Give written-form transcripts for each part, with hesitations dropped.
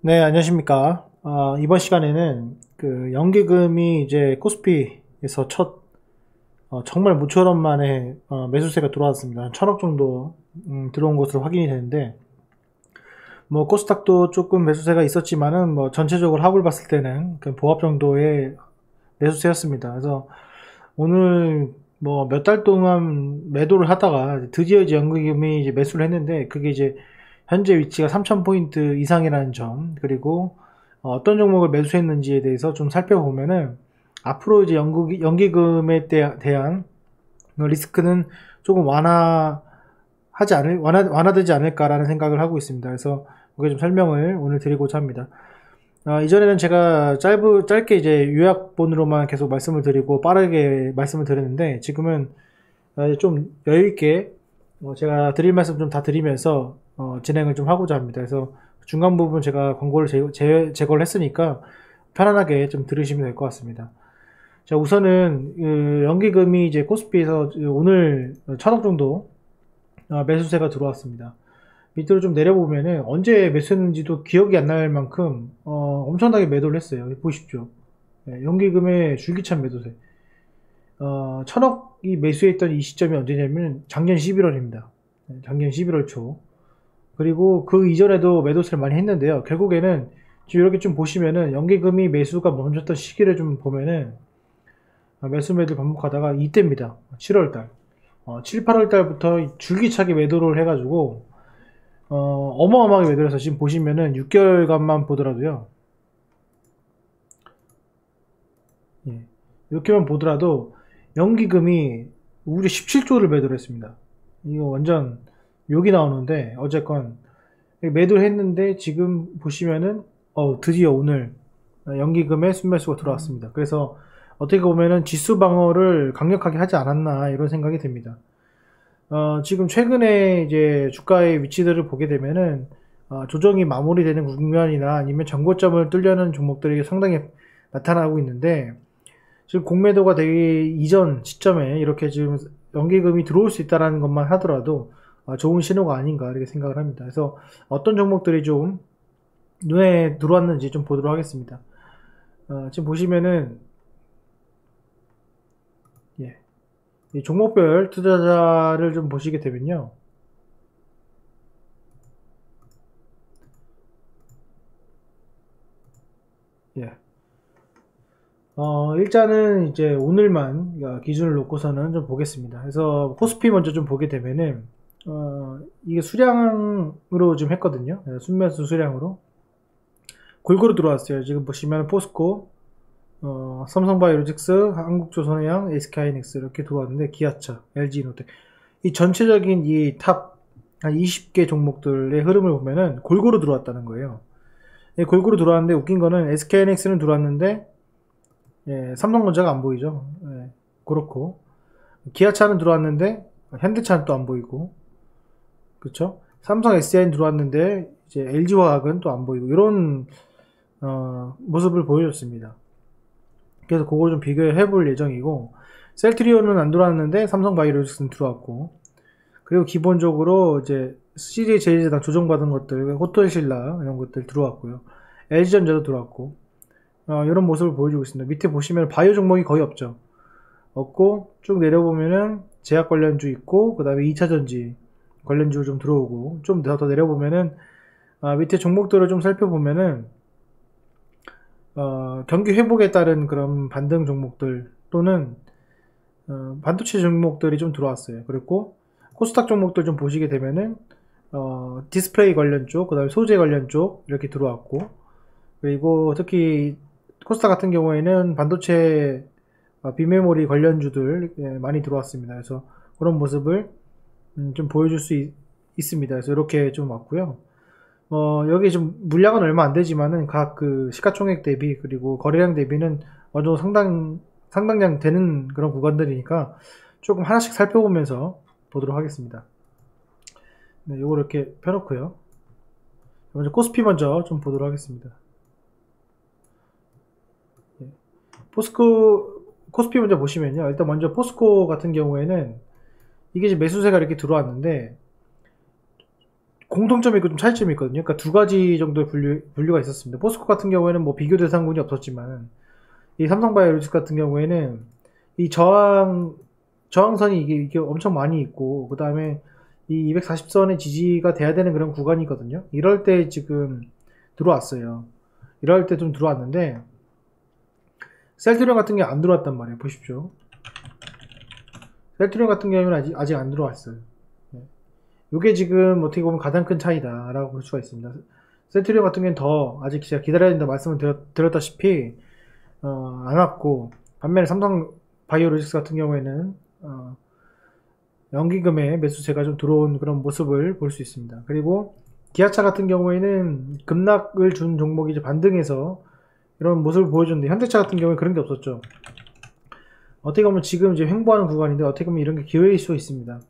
네, 안녕하십니까. 이번 시간에는 그 연기금이 이제 코스피에서 정말 모처럼 만에 매수세가 들어왔습니다. 한 천억 정도 들어온 것으로 확인이 되는데, 뭐 코스닥도 조금 매수세가 있었지만은 뭐 전체적으로 합을 봤을 때는 그 보합 정도의 매수세였습니다. 그래서 오늘 뭐 몇 달 동안 매도를 하다가 드디어 이제 연기금이 이제 매수를 했는데, 그게 이제 현재 위치가 3,000포인트 이상이라는 점, 그리고 어떤 종목을 매수했는지에 대해서 좀 살펴보면은 앞으로 이제 연기금에 대한 리스크는 조금 완화되지 않을까라는 생각을 하고 있습니다. 그래서 그게 좀 설명을 오늘 드리고자 합니다. 이전에는 제가 짧게 이제 요약본으로만 계속 말씀을 드리고 빠르게 말씀을 드렸는데, 지금은 좀 여유있게 제가 드릴 말씀 좀 다 드리면서 진행을 좀 하고자 합니다. 그래서 중간 부분 제가 광고를 제거를 했으니까 편안하게 좀 들으시면 될 것 같습니다. 자, 우선은 연기금이 이제 코스피에서 오늘 천억 정도 매수세가 들어왔습니다. 밑으로 좀 내려보면은 언제 매수했는지도 기억이 안 날 만큼 엄청나게 매도를 했어요. 보십시오. 연기금의 줄기찬 매도세. 천억이 매수했던 이 시점이 언제냐면 작년 11월입니다. 작년 11월 초. 그리고 그 이전에도 매도세를 많이 했는데요. 결국에는 지금 이렇게 좀 보시면은 연기금이 매수가 멈췄던 시기를 좀 보면은 매수 매도 반복하다가 이때입니다. 7월달. 7, 8월달부터 줄기차게 매도를 해가지고 어마어마하게 매도를 해서 지금 보시면은 6개월간만 보더라도요. 예, 이렇게만 보더라도 연기금이 우리 17조를 매도를 했습니다. 이거 완전 욕이 나오는데, 어쨌건 매도를 했는데 지금 보시면은 드디어 오늘 연기금의 순매수가 들어왔습니다. 그래서 어떻게 보면은 지수 방어를 강력하게 하지 않았나 이런 생각이 듭니다. 지금 최근에 이제 주가의 위치들을 보게 되면은 조정이 마무리되는 국면이나 아니면 전고점을 뚫려는 종목들이 상당히 나타나고 있는데, 지금 공매도가 되기 이전 시점에 이렇게 지금 연기금이 들어올 수 있다는 것만 하더라도 좋은 신호가 아닌가 이렇게 생각을 합니다. 그래서 어떤 종목들이 좀 눈에 들어왔는지 좀 보도록 하겠습니다. 지금 보시면은 이 종목별 투자자를 좀 보시게 되면요. 예. 일단은 이제 오늘만 기준을 놓고서는 좀 보겠습니다. 그래서 코스피 먼저 좀 보게 되면은 이게 수량으로 좀 했거든요. 순매수 수량으로 골고루 들어왔어요. 지금 보시면 포스코, 삼성바이오로직스, 한국조선해양, SK하이닉스 이렇게 들어왔는데, 기아차, LG이노텍, 이 전체적인 이 탑 한 20개 종목들의 흐름을 보면은 골고루 들어왔다는 거예요. 골고루 들어왔는데 웃긴 거는 SK하이닉스는 들어왔는데 삼성전자가 안 보이죠. 그렇고 기아차는 들어왔는데 현대차는 또 안 보이고, 그쵸? 삼성 SDI는 들어왔는데 이제 LG화학은 또 안 보이고, 이런 모습을 보여줬습니다. 그래서 그걸 좀 비교해 볼 예정이고, 셀트리온은 안 들어왔는데 삼성바이오로직스는 들어왔고, 그리고 기본적으로 이제 CJ 제일제당 조정받은 것들, 호텔신라 이런 것들 들어왔고요. LG전자도 들어왔고, 이런 모습을 보여주고 있습니다. 밑에 보시면 바이오 종목이 거의 없고, 쭉 내려보면은 제약 관련주 있고, 그 다음에 2차전지 관련주 좀 들어오고, 좀 더 내려보면은 밑에 종목들을 좀 살펴보면은 경기 회복에 따른 그런 반등 종목들 또는 반도체 종목들이 좀 들어왔어요. 그리고 코스닥 종목들 좀 보시게 되면은 디스플레이 관련 쪽, 그 다음에 소재 관련 쪽 이렇게 들어왔고, 그리고 특히 코스닥 같은 경우에는 반도체 비메모리 관련주들 많이 들어왔습니다. 그래서 그런 모습을 좀 보여줄 수 있습니다. 그래서 이렇게 좀 왔고요. 여기 좀 물량은 얼마 안 되지만은 각 그 시가총액 대비 그리고 거래량 대비는 어느 정도 상당량 되는 그런 구간들이니까 조금 하나씩 살펴보면서 보도록 하겠습니다. 네, 요거 이렇게 펴놓고요. 먼저 코스피 먼저 좀 보도록 하겠습니다. 코스피 먼저 보시면요. 일단 먼저 포스코 같은 경우에는 이게 이제 매수세가 이렇게 들어왔는데, 공통점이 있고 좀 차이점이 있거든요. 그러니까 두 가지 정도의 분류가 있었습니다. 포스코 같은 경우에는 뭐 비교 대상군이 없었지만 이 삼성바이오로직스 같은 경우에는 이 저항선이 이게 엄청 많이 있고 그 다음에 이 240선의 지지가 돼야 되는 그런 구간이거든요. 이럴 때 지금 들어왔어요. 이럴 때 좀 들어왔는데 셀트리온 같은 게 안 들어왔단 말이에요. 보십시오. 셀트리온 같은 경우는 아직 안 들어왔어요. 이게 지금 어떻게 보면 가장 큰 차이다라고 볼 수가 있습니다. 셀트리온 같은 경우는 더 아직 제가 기다려야 된다 말씀을 드렸다시피 안 왔고, 반면에 삼성 바이오로직스 같은 경우에는 연기금의 매수세가 좀 들어온 그런 모습을 볼 수 있습니다. 그리고 기아차 같은 경우에는 급락을 준 종목이 이제 반등해서 이런 모습을 보여줬는데, 현대차 같은 경우에 그런 게 없었죠. 어떻게 보면 지금 이제 횡보하는 구간인데 어떻게 보면 이런 게 기회일 수 있습니다.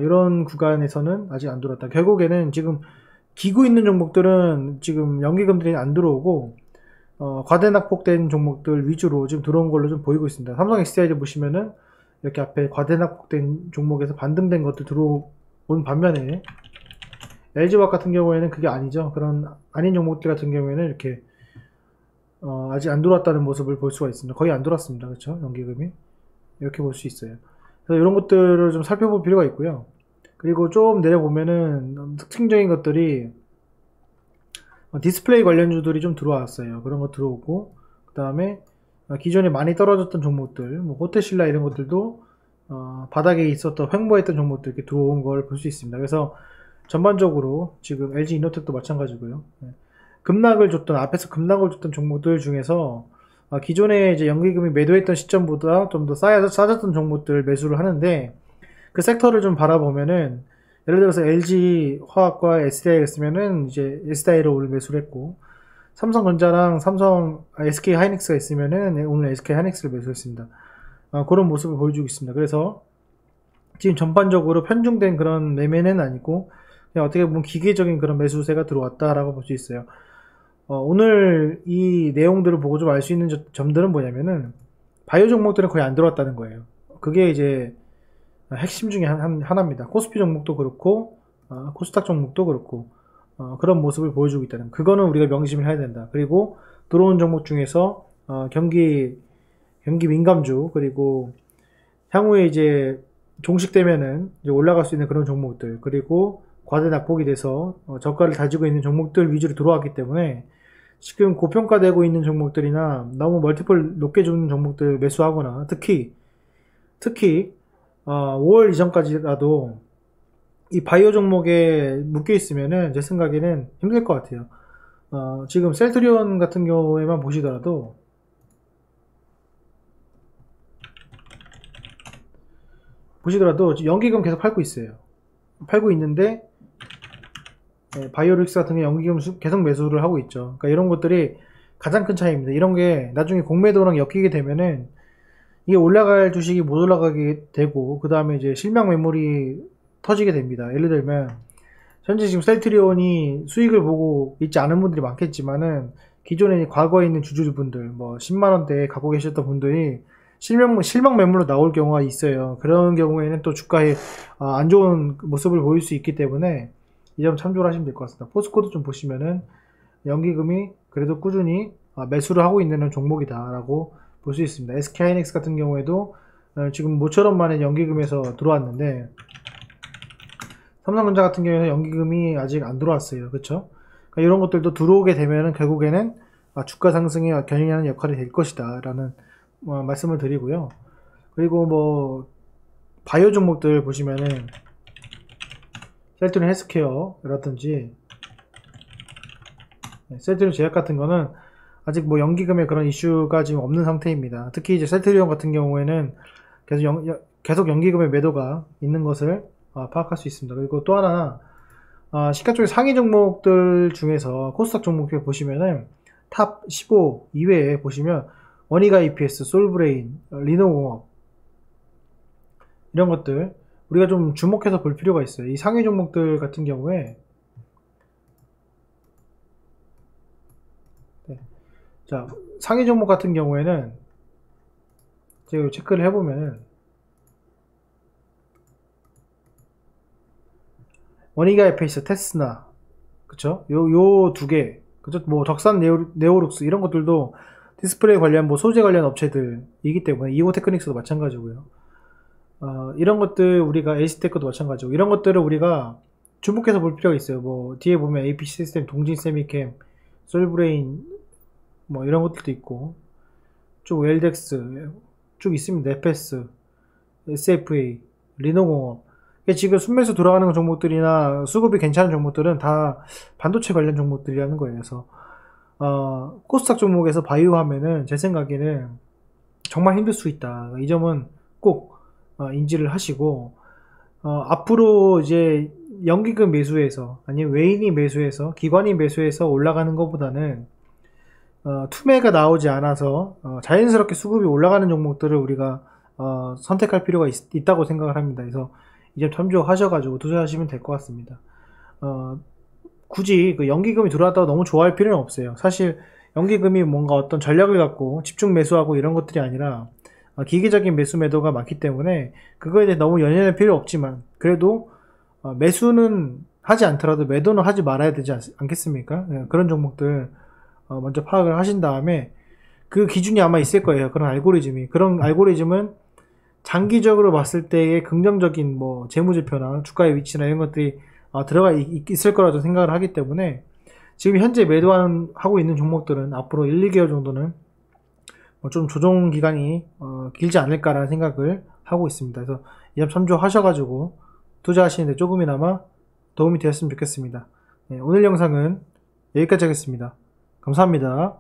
이런 구간에서는 아직 안 들어왔다. 결국에는 지금 기고 있는 종목들은 지금 연기금들이 안 들어오고 과대 낙폭된 종목들 위주로 지금 들어온 걸로 좀 보이고 있습니다. 삼성 SDI를 보시면은 이렇게 앞에 과대 낙폭된 종목에서 반등된 것들 들어온 반면에 LG화학 같은 경우에는 그게 아니죠. 그런 아닌 종목들 같은 경우에는 이렇게 아직 안 들어왔다는 모습을 볼 수가 있습니다. 거의 안 들어왔습니다. 그렇죠? 연기금이 이렇게 볼 수 있어요. 그래서 이런 것들을 좀 살펴볼 필요가 있고요. 그리고 좀 내려보면은 특징적인 것들이 디스플레이 관련주들이 좀 들어왔어요. 그런 거 들어오고, 그 다음에 기존에 많이 떨어졌던 종목들, 뭐 호텔신라 이런 것들도 바닥에 있었던 횡보했던 종목들 이렇게 들어온 걸 볼 수 있습니다. 그래서 전반적으로 지금 LG 이노텍도 마찬가지고요. 급락을 줬던, 앞에서 급락을 줬던 종목들 중에서 기존에 이제 연기금이 매도했던 시점보다 좀 더 싸졌던 종목들 매수를 하는데, 그 섹터를 좀 바라보면은 예를 들어서 LG 화학과 SDI가 있으면은 이제 SDI를 오늘 매수를 했고, 삼성전자랑 SK 하이닉스가 있으면은 오늘 SK 하이닉스를 매수했습니다. 그런 모습을 보여주고 있습니다. 그래서 지금 전반적으로 편중된 그런 매매는 아니고 그냥 어떻게 보면 기계적인 그런 매수세가 들어왔다라고 볼 수 있어요. 오늘 이 내용들을 보고 좀 알 수 있는 점들은 뭐냐면은 바이오 종목들은 거의 안 들어왔다는 거예요. 그게 이제 핵심 중에 하나입니다. 코스피 종목도 그렇고 코스닥 종목도 그렇고 그런 모습을 보여주고 있다는, 그거는 우리가 명심을 해야 된다. 그리고 들어온 종목 중에서 경기 민감주, 그리고 향후에 이제 종식되면은 이제 올라갈 수 있는 그런 종목들, 그리고 과대 낙폭이 돼서 저가를 다지고 있는 종목들 위주로 들어왔기 때문에 지금 고평가되고 있는 종목들이나 너무 멀티플 높게 주는 종목들 매수하거나, 특히 5월 이전까지라도 이 바이오 종목에 묶여 있으면은 제 생각에는 힘들 것 같아요. 지금 셀트리온 같은 경우에만 보시더라도 연기금 계속 팔고 있어요. 팔고 있는데 바이오릭스 같은 경우 연기금 계속 매수를 하고 있죠. 그러니까 이런 것들이 가장 큰 차이입니다. 이런 게 나중에 공매도랑 엮이게 되면은 이게 올라갈 주식이 못 올라가게 되고, 그 다음에 이제 실명 매물이 터지게 됩니다. 예를 들면 현재 지금 셀트리온이 수익을 보고 있지 않은 분들이 많겠지만은 기존에 과거에 있는 주주분들, 뭐 10만원대에 갖고 계셨던 분들이 실명 매물로 나올 경우가 있어요. 그런 경우에는 또 주가에 안 좋은 모습을 보일 수 있기 때문에 이 점 참조를 하시면 될 것 같습니다. 포스코도 좀 보시면은 연기금이 그래도 꾸준히 매수를 하고 있는 종목이다라고 볼 수 있습니다. SK 하이닉스 같은 경우에도 지금 모처럼 만에 연기금에서 들어왔는데, 삼성전자 같은 경우에는 연기금이 아직 안 들어왔어요. 그렇죠? 그러니까 이런 것들도 들어오게 되면은 결국에는 주가 상승에 견인하는 역할이 될 것이다 라는 말씀을 드리고요. 그리고 뭐 바이오 종목들 보시면은 셀트리온 헬스케어라든지 셀트리온 제약 같은 거는 아직 뭐 연기금의 그런 이슈가 지금 없는 상태입니다. 특히 이제 셀트리온 같은 경우에는 계속 연기금의 매도가 있는 것을 파악할 수 있습니다. 그리고 또 하나, 시가 쪽의 상위 종목들 중에서 코스닥 종목에 보시면은 탑 15 이외에 보시면 원희가 EPS, 솔브레인, 리노공업 이런 것들 우리가 좀 주목해서 볼 필요가 있어요. 이 상위 종목들 같은 경우에 자, 상위 종목 같은 경우에는 제가 체크를 해보면은 원익아 FX, 테스나, 그쵸? 요 두 개, 그쵸? 뭐 덕산 네오룩스 이런 것들도 디스플레이 관련 뭐 소재 관련 업체들이기 때문에 이오 테크닉스도 마찬가지고요. 이런 것들 우리가 에이스테크도 마찬가지고 이런 것들을 우리가 주목해서 볼 필요가 있어요. 뭐 뒤에 보면 AP 시스템, 동진 세미캠, 솔브레인 뭐 이런 것들도 있고 쭉 웰덱스 쭉 있습니다. FS, SFA, 리노공업. 지금 순매수 돌아가는 종목들이나 수급이 괜찮은 종목들은 다 반도체 관련 종목들이라는 거예요. 그래서 코스닥 종목에서 바이오 하면은 제 생각에는 정말 힘들 수 있다. 이 점은 꼭 인지를 하시고 앞으로 이제 연기금 매수해서 아니면 외인이 매수해서 기관이 매수해서 올라가는 것보다는 투매가 나오지 않아서 자연스럽게 수급이 올라가는 종목들을 우리가 선택할 필요가 있다고 생각을 합니다. 그래서 이 점 참조하셔가지고 투자하시면 될 것 같습니다. 굳이 그 연기금이 들어왔다고 너무 좋아할 필요는 없어요. 사실 연기금이 뭔가 어떤 전략을 갖고 집중 매수하고 이런 것들이 아니라 기계적인 매수 매도가 많기 때문에 그거에 대해 너무 연연할 필요 없지만 그래도 매수는 하지 않더라도 매도는 하지 말아야 되지 않겠습니까? 그런 종목들 먼저 파악을 하신 다음에 그 기준이 아마 있을 거예요. 그런 알고리즘이. 그런 알고리즘은 장기적으로 봤을 때의 긍정적인 뭐 재무지표나 주가의 위치나 이런 것들이 들어가 있을 거라고 생각을 하기 때문에 지금 현재 매도하고 있는 종목들은 앞으로 1, 2개월 정도는 좀 조정 기간이 길지 않을까라는 생각을 하고 있습니다. 그래서 이 점 참조하셔가지고 투자하시는데 조금이나마 도움이 되었으면 좋겠습니다. 네, 오늘 영상은 여기까지 하겠습니다. 감사합니다.